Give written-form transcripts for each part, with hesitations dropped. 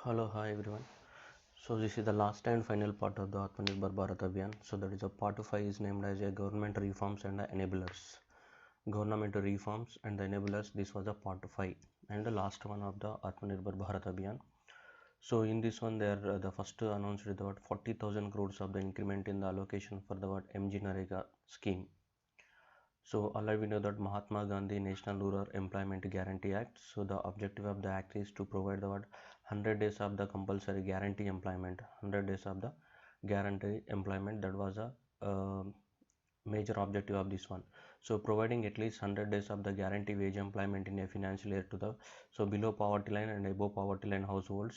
Hello, hi everyone. So this is the last and final part of the Atmanirbhar Bharat Abhiyan. So that is a part 5 is named as a government reforms and the enablers. Government reforms and the enablers. This was a part 5 and the last one of the Atmanirbhar Bharat Abhiyan. So in this one, there the first announced is about 40,000 crores of the increment in the allocation for the what MG Narega scheme. So already we know that Mahatma Gandhi National Rural Employment Guarantee Act. So the objective of the act is to provide the what 100 days of the compulsory guarantee employment. 100 days of the guarantee employment. That was a major objective of this one. So providing at least 100 days of the guarantee wage employment in a financial year to the below poverty line and above poverty line households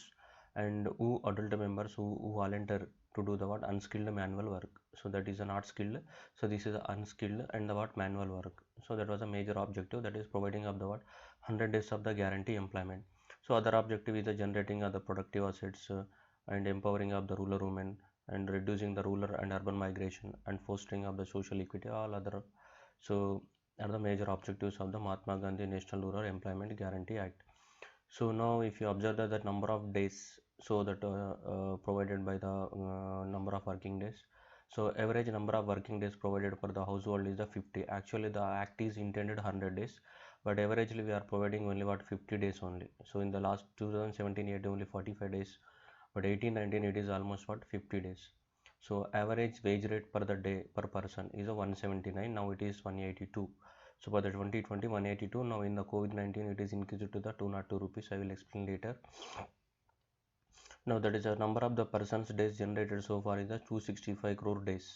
and who adult members who volunteer to do the what unskilled manual work. So that is not skilled. So this is unskilled and the what manual work. So that was a major objective, that is providing of the what 100 days of the guarantee employment. So other objective is the generating of the productive assets and empowering of the rural women and reducing the rural and urban migration and fostering of the social equity. All other so are the major objectives of the Mahatma Gandhi National Rural Employment Guarantee Act. So now if you observe that the number of days, so that provided by the number of working days, so average number of working days provided for the household is the 50. Actually the act is intended 100 days, but averagely we are providing only what 50 days only. So in the last 2017 it only 45 days, but 18-19 it is almost what 50 days. So average wage rate per the day per person is a 179. Now it is 182. So for the 2020 182. Now in the COVID-19 it is increased to the 202 rupees. I will explain later. Now that is the number of the persons days generated so far is the 265 crore days.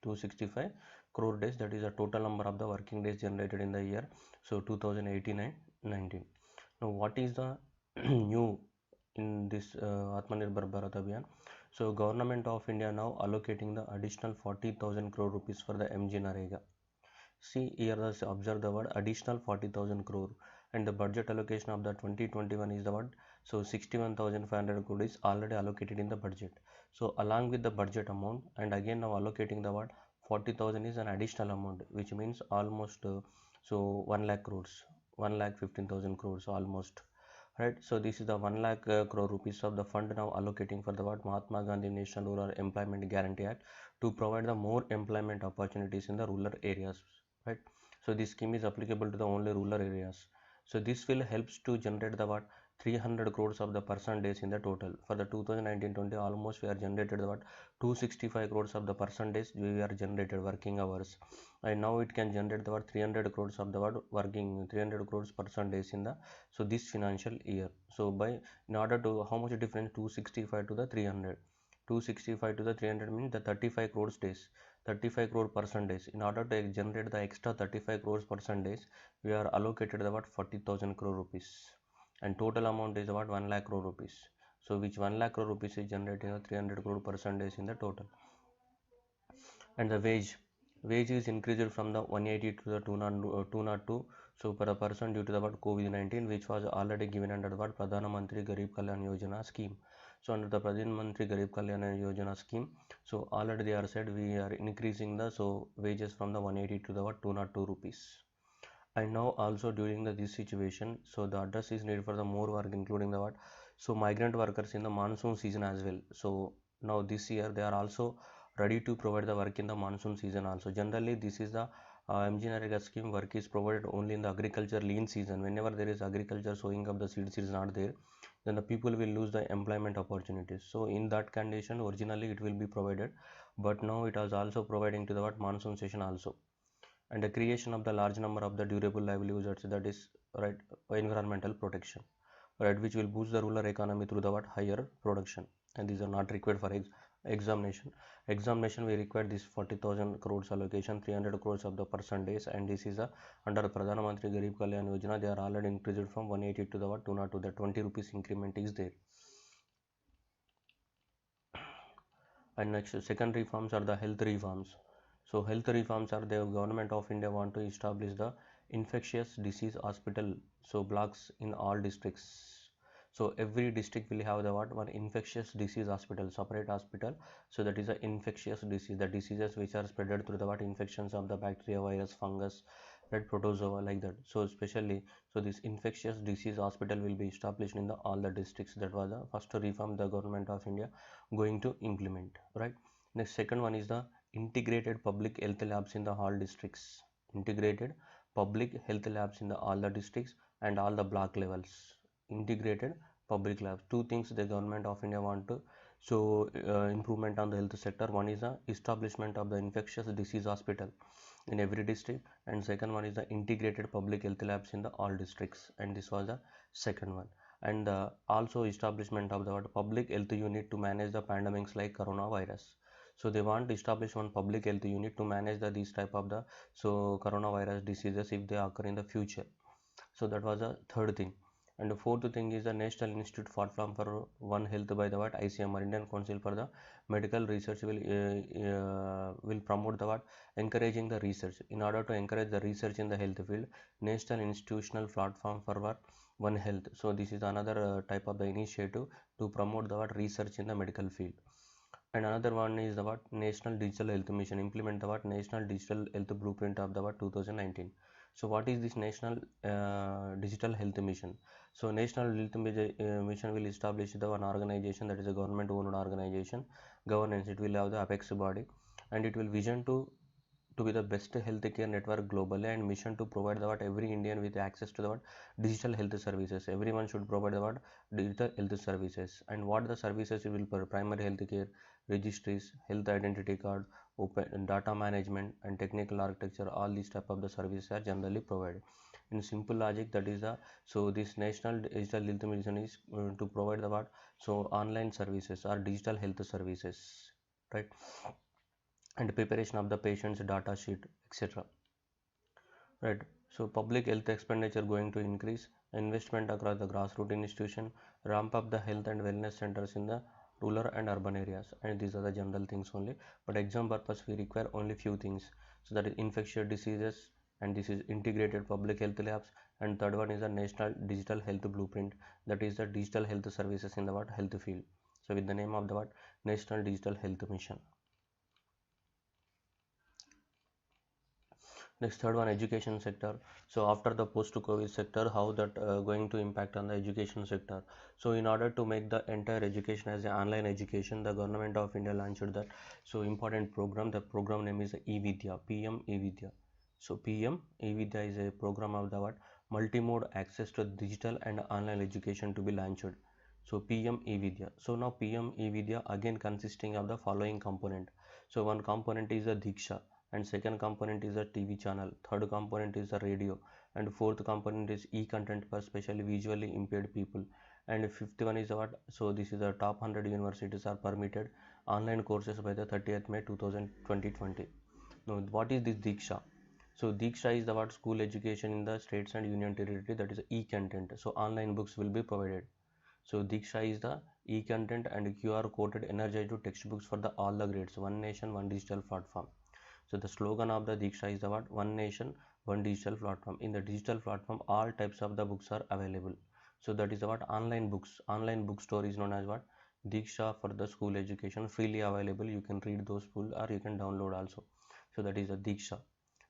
265 crore days, that is the total number of the working days generated in the year. So 2018 and 19. Now what is the new in this Atmanirbhar Bharat Abhiyan? So government of India now allocating the additional 40,000 crore rupees for the MG Narega. See here, observe the word additional 40,000 crore, and the budget allocation of the 2021 is the word. So 61,500 crore is already allocated in the budget. So along with the budget amount, and again now allocating the word 40,000 is an additional amount, which means almost so 1 lakh crores, 1 lakh 15,000 crores almost. Right, so this is the 1 lakh crore rupees of the fund now allocating for the what Mahatma Gandhi National Rural Employment Guarantee Act to provide the more employment opportunities in the rural areas. Right, so this scheme is applicable to the only rural areas. So this will helps to generate the what 300 crores of the person days in the total. For the 2019-20 almost we are generated the what 265 crores of the person days we are generated working hours, and now it can generate the what 300 crores of the what working 300 crores person days in the so this financial year. So by in order to how much difference 265 to the 300, 265 to the 300 means the 35 crores days, 35 crore person days. In order to generate the extra 35 crores person days, we are allocated about 40,000 crore rupees, and total amount is about 1 lakh crore rupees. So which 1 lakh crore rupees is generating 300 crore person days in the total. And the wage is increased from the 180 to the 202 so per person due to the what COVID-19, which was already given under the what Pradhan Mantri Garib Kalyan Yojana scheme. So under the Pradhan Mantri Garib Kalyan Yojana scheme, so already they are said we are increasing the so wages from the 180 to the what 202 rupees. And now also during the this situation, so the address is needed for the more work, including the what so migrant workers in the monsoon season as well. So now this year they are also ready to provide the work in the monsoon season also. Generally this is the MG Narega scheme work is provided only in the agriculture lean season. Whenever there is agriculture sowing of the seeds is not there, then the people will lose the employment opportunities. So in that condition originally it will be provided, but now it is also providing to the what monsoon season also. And the creation of the large number of the durable livelihoods, that is right environmental protection, right, which will boost the rural economy through the what higher production. And these are not required for examination we require this 40,000 crores allocation, 300 crores of the person days, and this is a under Pradhan Mantri Garib Kalyan Yojana. They are already increased from 180 to the what 202, the 20 rupees increment is there. And next second reforms are the health reforms. So health reforms are the government of India want to establish the infectious disease hospital so blocks in all districts. So every district will have the what one infectious disease hospital, separate hospital. So that is a infectious disease, the diseases which are spreaded through the what infections of the bacteria, virus, fungus, right? Protozoa like that. So especially, so this infectious disease hospital will be established in the all the districts. That was the first reform the government of India going to implement, right? Next, second one is the integrated public health labs in the all districts. Integrated public health labs in the all the districts and all the block levels. Integrated public labs, two things the government of India want to, so improvement on the health sector. One is the establishment of the infectious disease hospital in every district, and second one is the integrated public health labs in the all districts, and this was the second one. And also establishment of the public health unit to manage the pandemics like coronavirus. So they want to establish one public health unit to manage the these type of the so coronavirus diseases if they occur in the future. So that was the third thing. And the fourth thing is the National Institute Platform for One Health by the what ICMR, Indian Council for the Medical Research will promote the what encouraging the research. In order to encourage the research in the health field, National Institutional Platform for what One Health. So this is another type of the initiative to promote the what research in the medical field. And another one is the what National Digital Health Mission, implement the what National Digital Health Blueprint of the what 2019. So what is this National Digital Health Mission? So National Health Mission will establish the one organization, that is a government owned organization governance. It will have the apex body, and it will vision to be the best healthcare network globally, and mission to provide the what every Indian with access to the what digital health services. Everyone should provide the what digital health services. And what the services will per primary healthcare, registries, health identity card, open data management, and technical architecture. All these type of the services are generally provided. In simple logic, that is the so this national digital health mission is to provide the what so online services or digital health services, right? And preparation of the patient's data sheet, etc., right? So public health expenditure going to increase, investment across the grassroots institution, ramp up the health and wellness centers in the rural and urban areas. And these are the general things only, but exam purpose we require only few things. So that is infectious diseases, and this is integrated public health labs, and third one is the national digital health blueprint, that is the digital health services in the what health field. So with the name of the what National Digital Health Mission. Next, third one, education sector. So after the post-COVID sector, how that going to impact on the education sector? So in order to make the entire education as an online education, the government of India launched that so important program. The program name is eVidya, PM eVidya. So PM eVidya is a program of the what multimode access to digital and online education to be launched. So PM eVidya. So now PM eVidya again consisting of the following component. So one component is a Diksha, and second component is a TV channel, third component is a radio, and fourth component is e-content for specially visually impaired people, and fifth one is what so this is the top 100 universities are permitted online courses by the 30th May 2020. Now what is this Diksha? So Diksha is the what school education in the states and union territory, that is e-content, so online books will be provided. So Diksha is the e-content and QR coded energized textbooks for the all the grades, one nation one digital platform. So the slogan of the Diksha is the what one nation one digital platform. In the digital platform all types of the books are available. So that is what online books, online bookstore is known as what Diksha for the school education, freely available. You can read those full or you can download also. So that is a Diksha.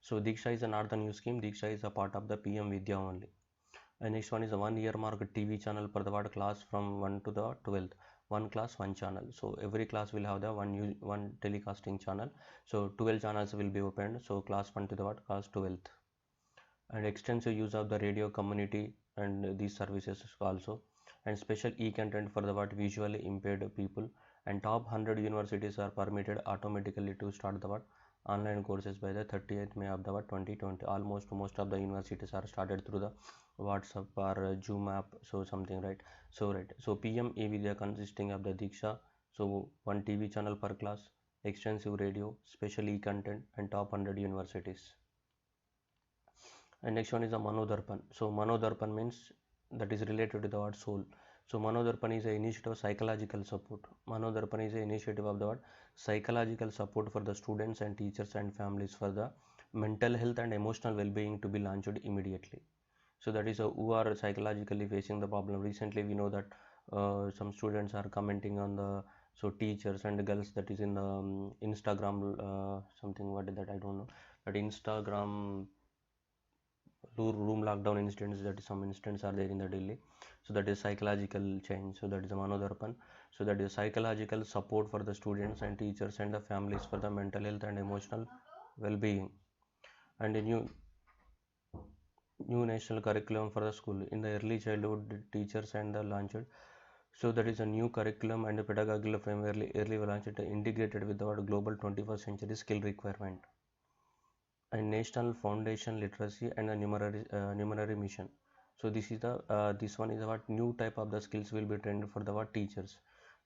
So Diksha is another new scheme. Diksha is a part of the PM Vidya only. And next one is a 1 year mark TV channel per the what class from 1 to the 12th. One class, one channel. So every class will have the one telecasting channel. So 12 channels will be opened. So class 1 to the what class 12th. And extensive use of the radio community and these services also. And special e-content for the what visually impaired people. And top 100 universities are permitted automatically to start the what online courses by the 30th May of the what 2020. Almost most of the universities are started through the WhatsApp or Zoom app, so something, right? So right, so PM eVidya consisting of the Diksha, so one TV channel per class, extensive radio, special e-content, and top 100 universities. And next one is the Manodarpan. So Manodarpan means that is related to the word soul. So Manodarpan is a initiative of psychological support. Manodarpan is a initiative of the word psychological support for the students and teachers and families for the mental health and emotional well-being to be launched immediately. So that is who are psychologically facing the problem. Recently we know that some students are commenting on the so teachers and girls, that is in the Instagram something, what is that, I don't know, that Instagram room lockdown incidents, that is some incidents are there in the Delhi. So that is psychological change. So that is the Manodarpan. So that is psychological support for the students and teachers and the families for the mental health and emotional well-being. And a new national curriculum for the school in the early childhood teachers and the launched. So that is a new curriculum and a pedagogical framework early launched integrated with our global 21st century skill requirement. And national foundation literacy and a numerary mission. So this one is what new type of the skills will be trained for the what teachers.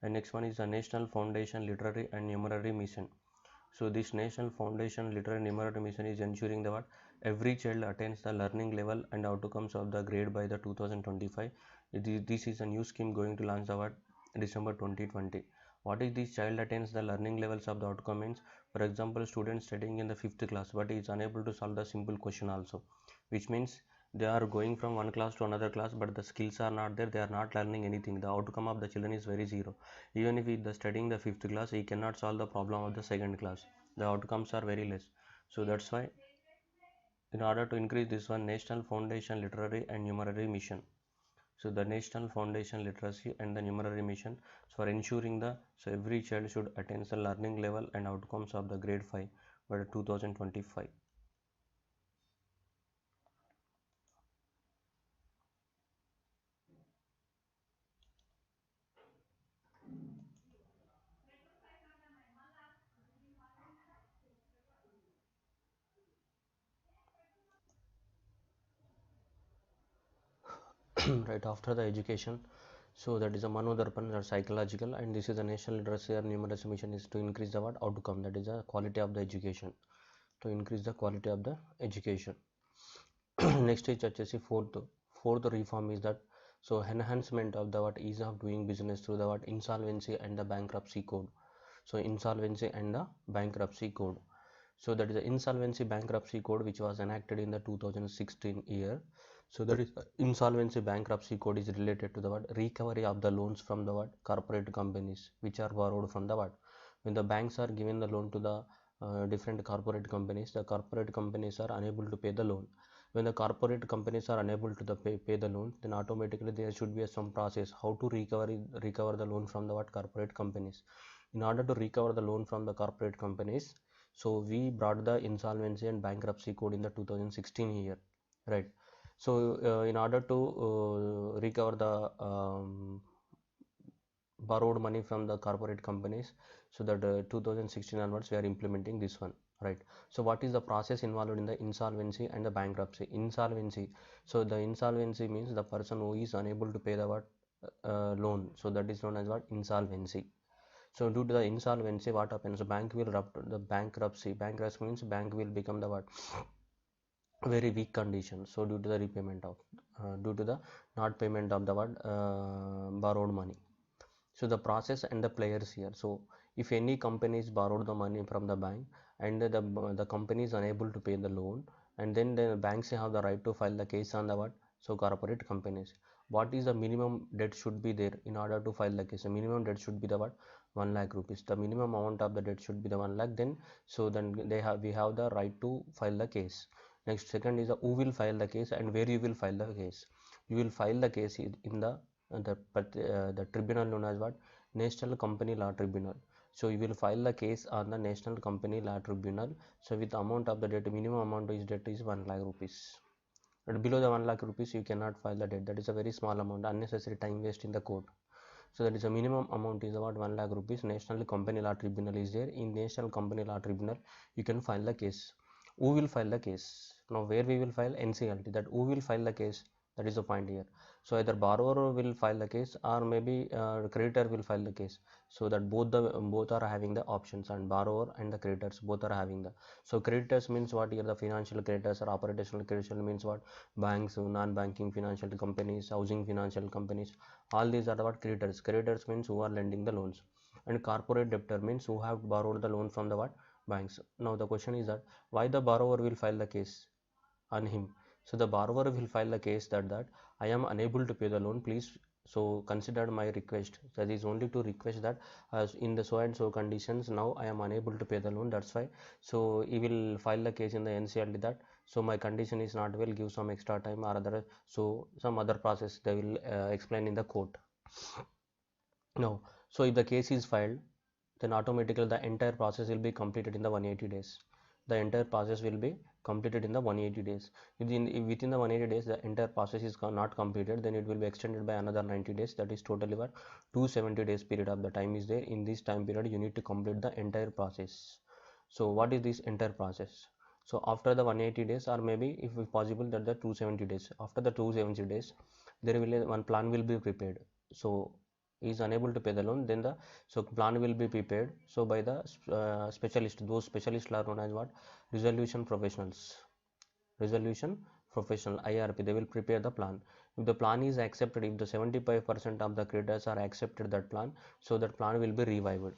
And next one is the national foundation literary and numerary mission. So this national foundation literary numerary mission is ensuring that every child attains the learning level and outcomes of the grade by the 2025. This is a new scheme going to launch the December 2020. What is this child attains the learning levels of the outcome means? For example, students studying in the 5th class but is unable to solve the simple question also, which means they are going from one class to another class but the skills are not there, they are not learning anything. The outcome of the children is very zero. Even if he is studying the 5th class, he cannot solve the problem of the 2nd class. The outcomes are very less. So that's why in order to increase this one, national foundation literary and numerary mission. So the national foundation literacy and the numerary mission, so for ensuring the so every child should attain the learning level and outcomes of the grade 5 by 2025. Right after the education, so that is a Manodarpan or psychological, and this is a national literacy or numeracy mission is to increase the what outcome, that is the quality of the education, to increase the quality of the education. Next is వచ్చేసి fourth reform is that so enhancement of the what ease of doing business through the what insolvency and the bankruptcy code. So insolvency and the bankruptcy code. So that is the insolvency bankruptcy code which was enacted in the 2016 year. So that is insolvency bankruptcy code is related to the what recovery of the loans from the what corporate companies which are borrowed from the what when the banks are given the loan to the different corporate companies, the corporate companies are unable to pay the loan. When the corporate companies are unable to pay the loan, then automatically there should be some process how to recover the loan from the what corporate companies. In order to recover the loan from the corporate companies, so we brought the insolvency and bankruptcy code in the 2016 year, right? So in order to recover the borrowed money from the corporate companies, so that 2016 onwards we are implementing this one, right? So what is the process involved in the insolvency and the bankruptcy? Insolvency, so the insolvency means the person who is unable to pay the what loan, so that is known as what insolvency. So due to the insolvency, what happens? The bank will the bankruptcy means bank will become the what very weak condition. So due to the repayment of due to the not payment of the what borrowed money. So the process and the players here. So if any companies borrowed the money from the bank and the company is unable to pay the loan, and then the banks have the right to file the case on the what? So corporate companies. What is the minimum debt should be there in order to file the case? The minimum debt should be the what? 1 lakh rupees. The minimum amount of the debt should be the 1 lakh. Then we have the right to file the case. Next, second is who will file the case and where you will file the case. You will file the case in the tribunal known as what? National Company Law Tribunal. So you will file the case on the National Company Law Tribunal. So with the amount of the debt, minimum amount of debt is 1 lakh rupees. But below the 1 lakh rupees, you cannot file the debt. That is a very small amount, unnecessary time waste in the court. So that is a minimum amount is about 1 lakh rupees. National Company Law Tribunal is there. In National Company Law Tribunal, you can file the case. Who will file the case? Now where we will file? NCLT. That who will file the case? That is the point here. So either borrower will file the case or maybe creditor will file the case. So that both are having the options, and borrower and the creditors both are having the. So creditors means what here? The financial creditors or operational creditors means what? Banks, non-banking financial companies, housing financial companies. All these are what? Creditors. Creditors means who are lending the loans, and corporate debtor means who have borrowed the loan from the what? Banks. Now the question is that why the borrower will file the case on him? So the borrower will file the case that I am unable to pay the loan, please so consider my request. That is only to request that as in the so and so conditions now I am unable to pay the loan, that's why. So he will file the case in the NCLT that so my condition is not well, give some extra time or other, so some other process they will explain in the court. Now, so if the case is filed, then automatically the entire process will be completed in the 180 days. The entire process will be completed in the 180 days. If within the 180 days the entire process is not completed, then it will be extended by another 90 days. That is totally what 270 days period of the time is there. In this time period, you need to complete the entire process. So what is this entire process? So after the 180 days, or maybe if possible that the 270 days, after the 270 days, there will one plan will be prepared. So he is unable to pay the loan, then the so plan will be prepared, so by the specialist. Those specialists are known as what? Resolution professionals. Resolution professional, IRP. They will prepare the plan. If the plan is accepted, if the 75% of the creditors are accepted that plan, so that plan will be revived.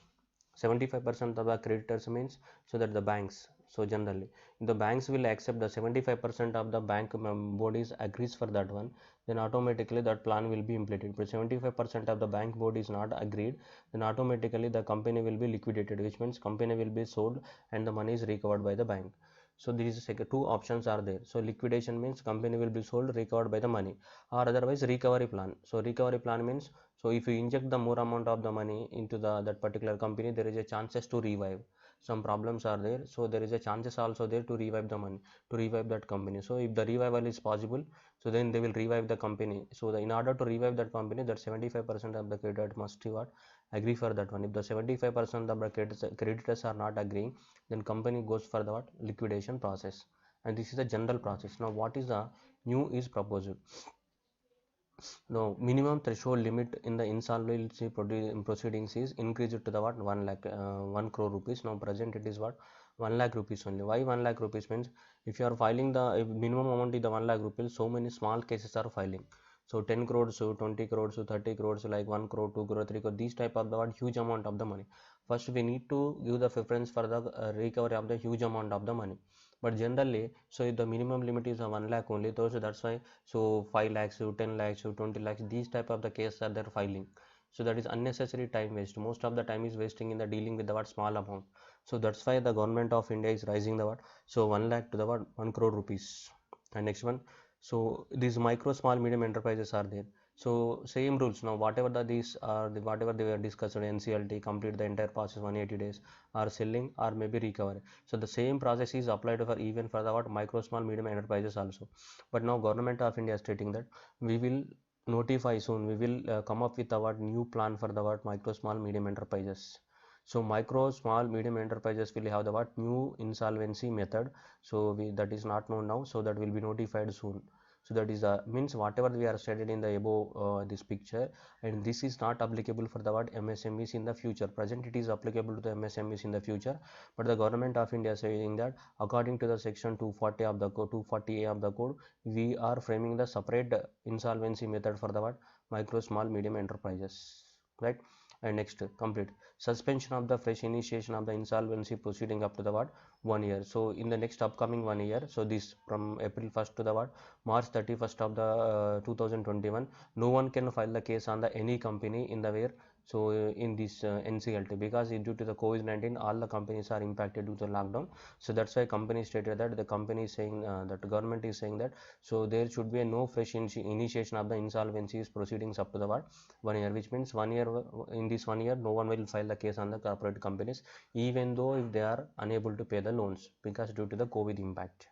75% of the creditors means, so that the banks, so generally the banks will accept the 75% of the bank bodies agrees for that one, then automatically that plan will be implemented. But 75% of the bank board is not agreed, then automatically the company will be liquidated, which means company will be sold and the money is recovered by the bank. So these two options are there. So liquidation means company will be sold, recovered by the money, or otherwise recovery plan. So recovery plan means, so if you inject the more amount of the money into that particular company, there is a chances to revive. Some problems are there, so there is a chances also there to revive the money, to revive that company. So if the revival is possible, so then they will revive the company. So in order to revive that company, that 75% of the creditor must what? Agree for that one. If the 75% of the creditors are not agreeing, then company goes for the what? Liquidation process. And this is the general process. Now what is the new is proposed? Now, minimum threshold limit in the insolvency proceedings is increased to the what? 1 lakh, 1 crore rupees. Now, present it is what? 1 lakh rupees only. Why 1 lakh rupees means, if you are filing the minimum amount is the 1 lakh rupees, so many small cases are filing. So 10 crores, so 20 crores, so 30 crores, like 1 crore, 2 crore, 3 crore, these type of the what? Huge amount of the money. First, we need to give the preference for the recovery of the huge amount of the money. But generally, so if the minimum limit is 1 lakh only, so that's why, so 5 lakhs, so 10 lakhs, so 20 lakhs, these type of the cases are there filing. So that is unnecessary time waste. Most of the time is wasting in the dealing with the what? Small amount. So that's why the government of India is rising the what? So 1 lakh to the what? 1 crore rupees. And next one, so these micro, small, medium enterprises are there. So same rules. Now whatever these are, whatever they were discussed on NCLT, complete the entire process 180 days, or selling, or maybe recovery. So the same process is applied for even for the what? Micro, small, medium enterprises also. But now government of India is stating that we will notify soon, we will come up with our new plan for the what? Micro, small, medium enterprises. So micro, small, medium enterprises will have the what? New insolvency method. So that is not known now, so that will be notified soon. So that is means whatever we are studied in the above this picture, and this is not applicable for the what? MSMEs in the future. Present it is applicable to the MSMEs in the future, but the government of India is saying that according to the section 240 of the code, 240A of the code, we are framing the separate insolvency method for the what? Micro, small, medium enterprises, right? And next, complete suspension of the fresh initiation of the insolvency proceeding up to the what? 1 year. So in the next upcoming 1 year, so this from April 1st to the what? March 31st of the 2021, no one can file the case on the any company in the where, so in this NCLT, because due to the COVID-19 all the companies are impacted due to lockdown. So that's why company stated that, the company is saying that government is saying that, so there should be a no fresh initiation of the insolvency proceedings up to the what? 1 year, which means 1 year, in this 1 year no one will file the case on the corporate companies, even though if they are unable to pay the loans because due to the COVID impact,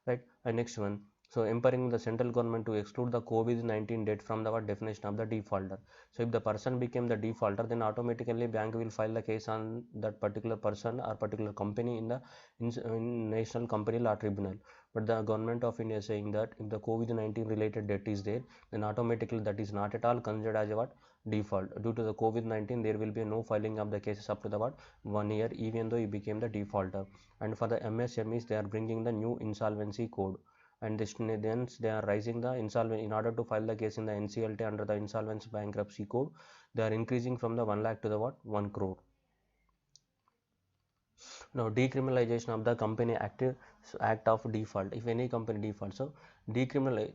right? And next one, so empowering the central government to exclude the COVID-19 debt from the definition of the defaulter. So if the person became the defaulter, then automatically bank will file the case on that particular person or particular company in the in national company law tribunal. But the government of India is saying that if the COVID-19 related debt is there, then automatically that is not at all considered as a what? Default. Due to the COVID-19, there will be no filing of the cases up to the what? 1 year, even though you became the defaulter. And for the MSMEs, they are bringing the new insolvency code, and then they are raising the insolvency in order to file the case in the NCLT under the insolvency bankruptcy code. They are increasing from the 1 lakh to the what? 1 crore. Now decriminalization of the company act of default. If any company default, so decriminalize,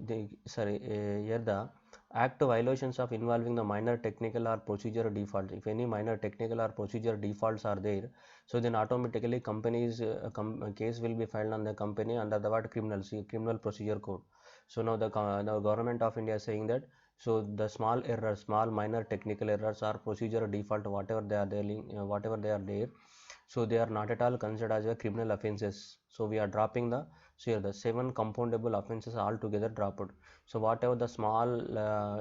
here the Act violations of involving the minor technical or procedure default. If any minor technical or procedure defaults are there, so then automatically companies case will be filed on the company under the what criminal procedure code. So now the government of India is saying that, so the small errors, small minor technical errors or procedure default, whatever they are there, whatever they are there, so they are not at all considered as a criminal offenses. So we are dropping the, so here the 7 compoundable offenses altogether dropped. So whatever the small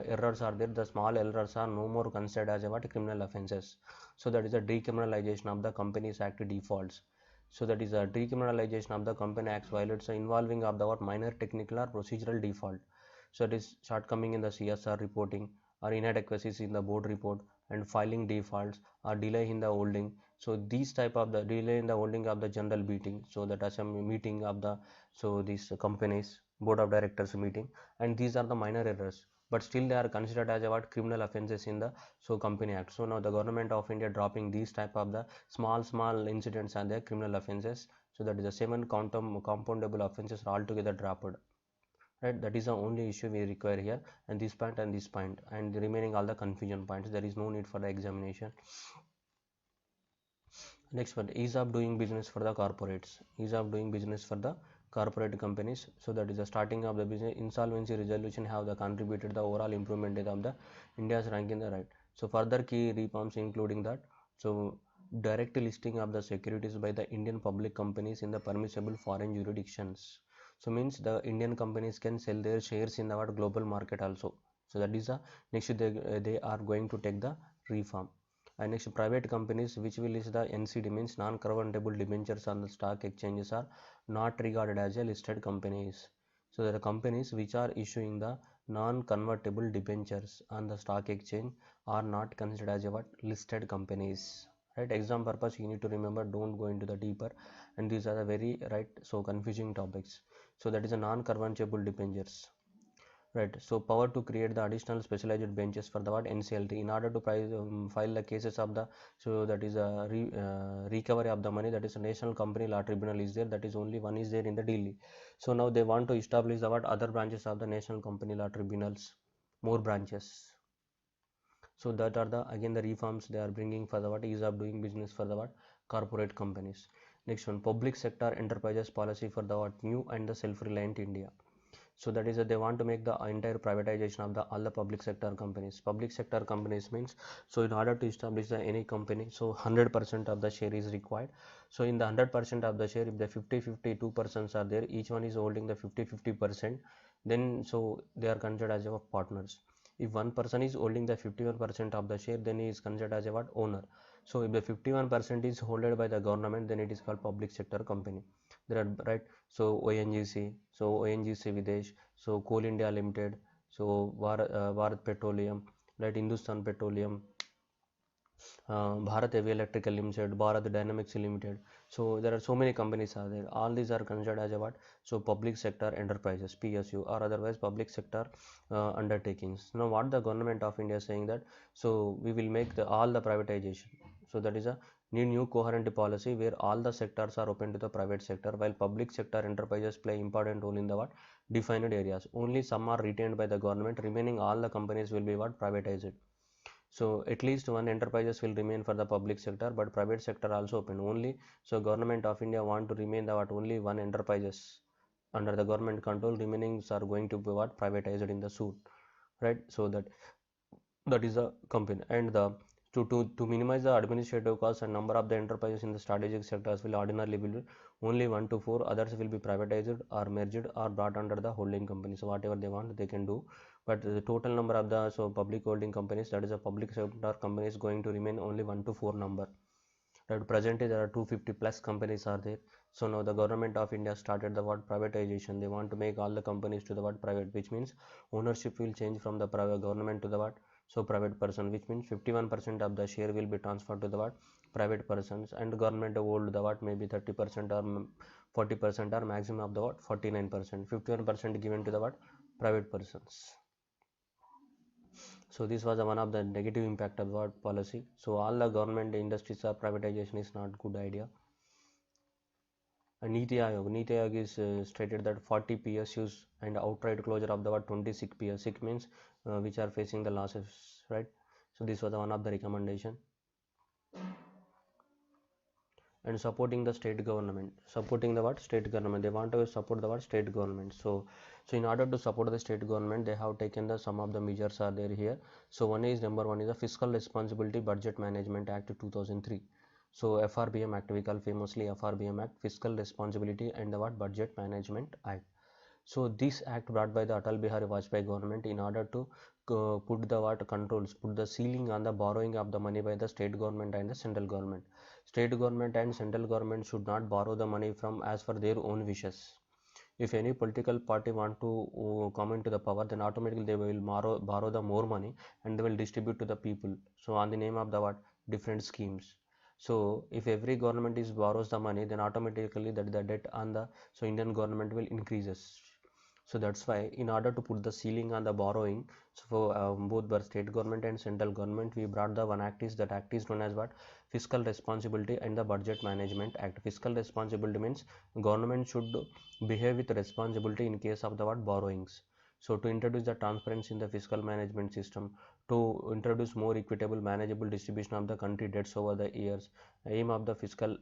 errors are there, the small errors are no more considered as a what criminal offenses. So that is a decriminalization of the Companies Act defaults. So that is a decriminalization of the Company Acts violates involving of the what minor technical or procedural default. So it is shortcoming in the CSR reporting or inadequacies in the board report and filing defaults or delay in the holding. So these type of the delay in the holding of the general meeting, so that as a meeting of the, so these companies board of directors meeting, and these are the minor errors, but still they are considered as a what criminal offenses in the so Company Act. So now the government of India dropping these type of the small incidents and their criminal offenses. So that is the 7 compoundable offenses are altogether dropped. Right, that is the only issue we require here, and this point and the remaining all the confusion points, there is no need for the examination. Next one, ease of doing business for the corporates. Ease of doing business for the corporate companies. So that is the starting of the business. Insolvency resolution have the contributed the overall improvement of the India's rank in the right. So further key reforms including that, so direct listing of the securities by the Indian public companies in the permissible foreign jurisdictions. So means the Indian companies can sell their shares in the global market also. So that is the next, they are going to take the reform. And next, private companies which will list the NCD means non-convertible debentures on the stock exchanges are not regarded as a listed companies. So there are companies which are issuing the non-convertible debentures on the stock exchange are not considered as a what listed companies. Right, exam purpose you need to remember, don't go into the deeper, and these are the very right so confusing topics. So that is a non-convertible debentures. Right, so power to create the additional specialized benches for the what NCLT in order to file the cases of the, so that is a recovery of the money, that is a National Company Law Tribunal is there, that is only one is there in the Delhi. So now they want to establish the what other branches of the National Company Law Tribunals, more branches. So that are the again the reforms they are bringing for the what ease of doing business for the what corporate companies. Next one, public sector enterprises policy for the what new and the self-reliant India. So that is that they want to make the entire privatization of the all the public sector companies. Public sector companies means, so in order to establish the any company, so 100% of the share is required. So in the 100% of the share, if the 50-52% are there, each one is holding the 50-50%, then so they are considered as a partners. If one person is holding the 51% of the share, then he is considered as a what owner. So if the 51% is held by the government, then it is called public sector company. There are right, so ONGC, so ONGC Videsh, so Coal India Limited, so Bharat Petroleum, right, Hindustan Petroleum, Bharat Heavy Electrical Limited, Bharat Dynamics Limited. So there are so many companies are there. All these are considered as a what? So public sector enterprises, PSU, or otherwise public sector undertakings. Now what the government of India is saying that, so we will make all the privatization. So that is a new coherent policy where all the sectors are open to the private sector, while public sector enterprises play important role in the what defined areas. Only some are retained by the government. Remaining all the companies will be what privatized. So at least one enterprises will remain for the public sector, but private sector also open only. So government of India want to remain the what only one enterprises under the government control. Remainings are going to be what privatized in the soon, right? So that is a company, and the to minimize the administrative costs and number of the enterprises in the strategic sectors will ordinarily be only 1 to 4, others will be privatized or merged or brought under the holding company. So whatever they want they can do, but the total number of the so public holding companies, that is a public sector company, is going to remain only 1 to 4 number. Right, presently there are 250 plus companies are there. So now the government of India started the what privatization. They want to make all the companies to the what private, which means ownership will change from the private government to the what so private person, which means 51% of the share will be transferred to the what private persons, and government hold the what maybe 30% or 40% or maximum of the what 49%, 51% given to the what private persons. So this was one of the negative impact of what policy. So all the government industries are privatization is not good idea. Niti Aayog is stated that 40 PSUs and outright closure of the what 26 PSU means which are facing the losses, right? So this was one of the recommendation. And supporting the state government, supporting the what state government, they want to support the what state government. So in order to support the state government, they have taken the some of the measures are there here. So number one is the Fiscal Responsibility Budget Management Act 2003. So FRBM Act, we call famously FRBM Act, Fiscal Responsibility and the what Budget Management Act. So this act brought by the Atal Bihari Vajpayee government in order to put the what controls, put the ceiling on the borrowing of the money by the state government and the central government. State government and central government should not borrow the money from as per their own wishes. If any political party want to come into the power, then automatically they will borrow the more money and they will distribute to the people. So on the name of the what different schemes. So if every government is borrows the money, then automatically that the debt on the so Indian government will increases. So that's why in order to put the ceiling on the borrowing, so for both the state government and central government, we brought the one act is that act is known as what Fiscal Responsibility and the Budget Management Act. Fiscal responsibility means government should behave with responsibility in case of the what borrowings. So to introduce the transparency in the fiscal management system, to introduce more equitable manageable distribution of the country debts over the years, aim of the fiscal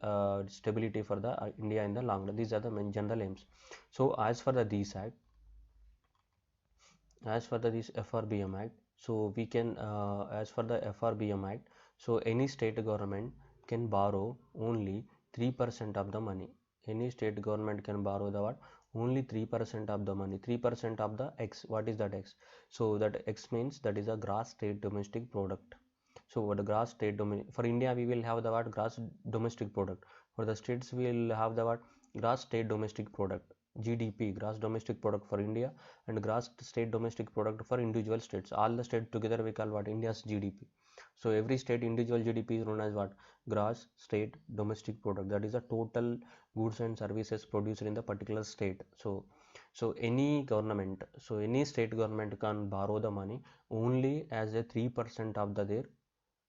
stability for the India in the long run. These are the main general aims. So as for the these act, as for this FRBM Act, so we can as for the FRBM Act, so any state government can borrow only 3% of the money. Any state government can borrow the what? Only 3% of the money. 3% of the X. What is that X? So that X means that is a gross state domestic product. So what the gross state for India we will have the what gross domestic product. For the states we will have the what gross state domestic product. GDP, gross domestic product for India, and gross state domestic product for individual states. All the states together we call what India's GDP. So every state individual GDP is known as what gross state domestic product. That is the total goods and services produced in the particular state. So any government, so any state government can borrow the money only as a 3% of the their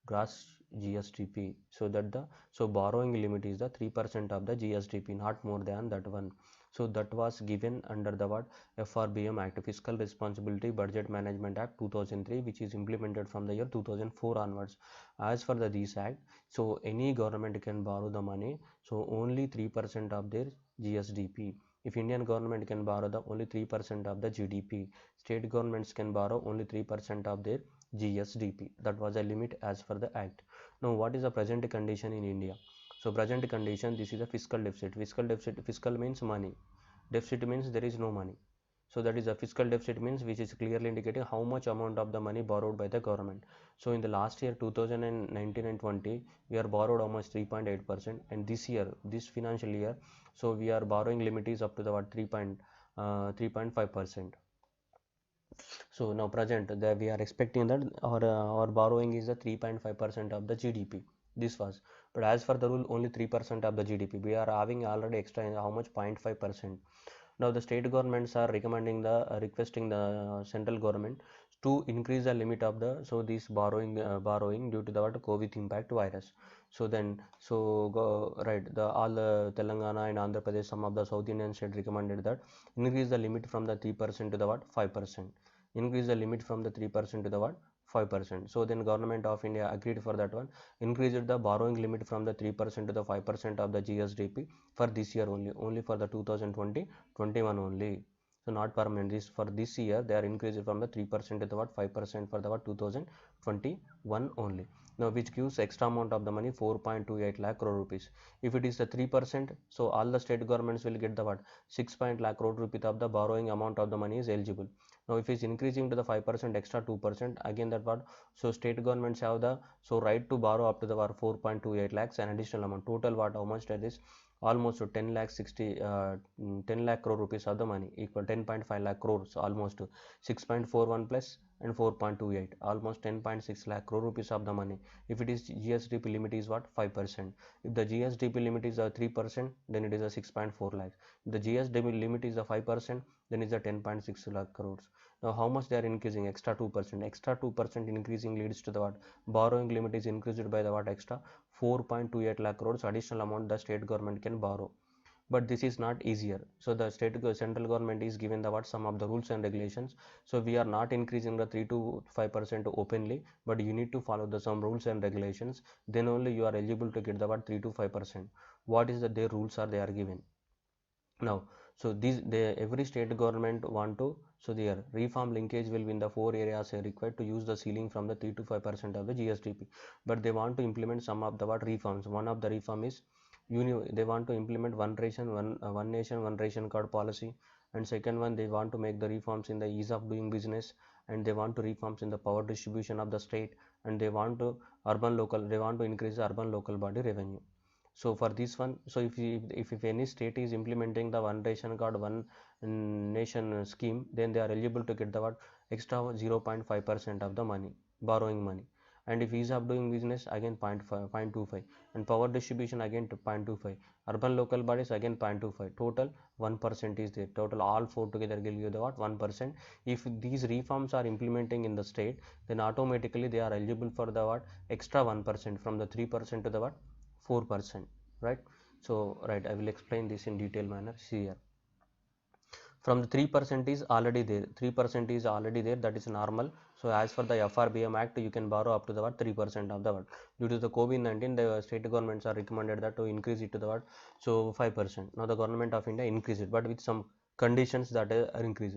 gross GSDP. So that the so borrowing limit is the 3% of the GSDP, not more than that one. So that was given under the what FRBM Act, Fiscal Responsibility Budget Management Act 2003, which is implemented from the year 2004 onwards. As for the this act, so any government can borrow the money, so only 3% of their GSDP. If Indian government can borrow the only 3% of the GDP, state governments can borrow only 3% of their GSDP. That was a limit as per the act. Now what is the present condition in India? So present condition, this is a fiscal deficit. Fiscal means money. Deficit means there is no money. So that is a fiscal deficit means which is clearly indicating how much amount of the money borrowed by the government. So in the last year 2019 and 20, we are borrowed almost 3.8%, and this year, this financial year, so we are borrowing limit is up to the what 3.5%. So now present that we are expecting that our borrowing is the 3.5% of the GDP. This was, but as for the rule, only 3% of the GDP. We are having already extra in how much 0.5%. Now the state governments are recommending the requesting the central government to increase the limit of the this borrowing due to the what COVID impact virus. So then go right the all Telangana and Andhra Pradesh, some of the South Indian states recommended that increase the limit from the 3% to the what 5%. Increase the limit from the 3% to the what 5%. So then government of India agreed for that one, increased the borrowing limit from the 3% to the 5% of the GSDP for this year only for the 2020-21 only. So not permanent. This for this year they are increased from the 3% to the what 5% for the what 2021 only. Now which gives extra amount of the money 4.28 lakh crore rupees. If it is the 3%, so all the state governments will get the what 6 lakh crore rupees of the borrowing amount of the money is eligible. Now if it's increasing to the 5% extra 2%, again that what so state governments have the right to borrow up to the 4.28 lakhs an additional amount. Total what how much that is almost to 10 lakh crore rupees of the money equal 10.5 lakh crores, almost 6.41 plus and 4.28, almost 10.6 lakh crore rupees of the money. If it is GSDP limit is what 5%. If the GSDP limit is a 3%, then it is a 6.4 lakh. If the GSDP limit is a 5%, then it is a 10.6 lakh crores. Now how much they are increasing? Extra 2%. Extra 2% increasing leads to the what borrowing limit is increased by the what extra 4.28 lakh crores additional amount the state government can borrow. but this is not easier. So the central government is given the what some of the rules and regulations. So we are not increasing the 3 to 5% openly, but you need to follow the some rules and regulations, then only you are eligible to get the what 3 to 5%. What is the their rules are they are given now. So these every state government want to, so their reform linkage will be in the four areas required to use the ceiling from the 3 to 5% of the GSDP, but they want to implement some of the what reforms. One of the reform is they want to implement one nation one ration card policy, and second one they want to make the reforms in the ease of doing business, and they want to reforms in the power distribution of the state, and they want to they want to increase the urban local body revenue. So for this one, so if any state is implementing the one ration card one nation scheme, then they are eligible to get the what extra 0.5% of the money, borrowing money. And if ease of doing business, again 0.25, and power distribution again to 0.25, urban local bodies again 0.25, total 1% is there. Total all four together will give the what 1%. If these reforms are implementing in the state, then automatically they are eligible for the what extra 1% from the 3% to the what 4%, right? So right, I will explain this in detail manner. See here, from the 3% is already there, 3% is already there, that is normal. So as for the FRBM Act, you can borrow up to the what 3% of the what. Due to the COVID-19, the state governments are recommended that to increase it to the what, so 5%. Now the government of India increase it, but with some conditions that are increased.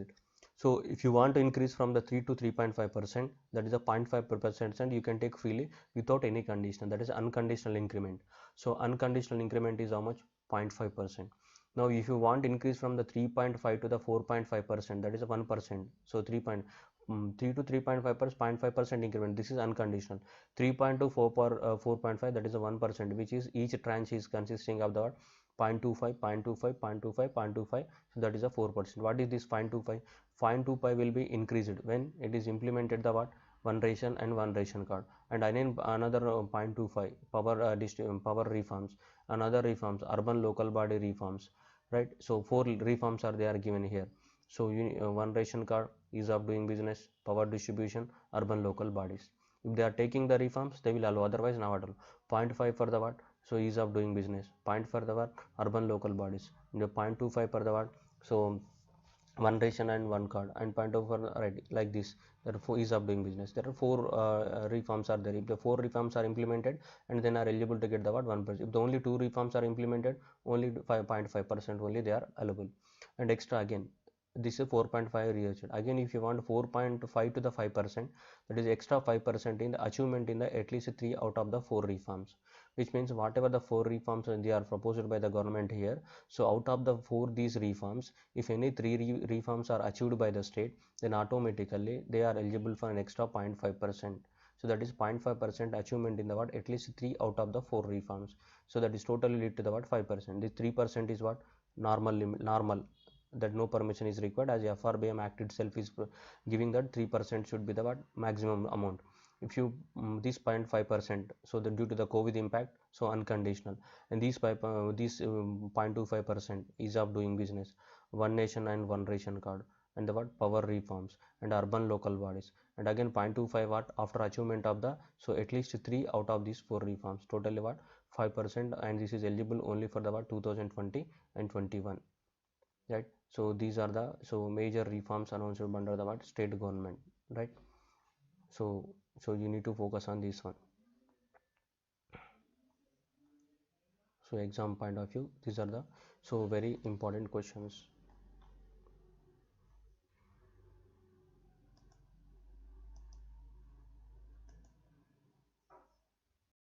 So if you want to increase from the 3 to 3.5%, that is a 0.5%, and you can take freely without any condition, that is unconditional increment. So unconditional increment is how much? 0.5%. Now if you want increase from the 3.5 to the 4.5%, that is a 1%. So 3 to 3.5%, 0.5% increment, this is unconditional. 3.2 to 4.5, that is a 1%, which is each tranche is consisting of the 0.25, 0.25, 0.25, 0.25, so that is a 4%. What is this 0.25? 0.25 will be increased when it is implemented the what one ration and one ration card, and again another 0.25 power reforms, another reforms urban local body reforms, right? So four reforms are they are given here. So one ration card, ease of doing business, power distribution, urban local bodies. If they are taking the reforms, they will allow, otherwise not at all. 0.5 for the what, so ease of doing business, 0.5 for the what urban local bodies, and 0.25 for the what, so one ration and one card, and 0.0 for right, like this. There are four ease of doing business. There are four reforms are there. If the four reforms are implemented, and then are eligible to get the what 1%. If the only two reforms are implemented, only 5.5% only they are allowable. And extra again, this is 4.5 research. Again, if you want 4.5 to the 5%, that is extra 5% in the achievement in the at least 3 out of the 4 reforms, which means whatever the 4 reforms they are proposed by the government here. So out of the 4 these reforms, if any 3 reforms are achieved by the state, then automatically they are eligible for an extra 0.5%. So that is 0.5% achievement in the what at least 3 out of the 4 reforms. So that is totally lead to the what 5%. This 3% is what normal limit, normal, that no permission is required, as FRBM Act itself is giving that 3% should be the what maximum amount. If you this 0.5%, so the due to the COVID impact, so unconditional, and these 0.25% ease of doing business, one nation and one ration card, and the what power reforms and urban local bodies, and again 0.25 what after achievement of the, so at least 3 out of these 4 reforms, totally what 5%, and this is eligible only for the what 2020 and 21, right? So these are the so major reforms announced under the what state government, right? So you need to focus on this one. So exam point of view, these are the so very important questions.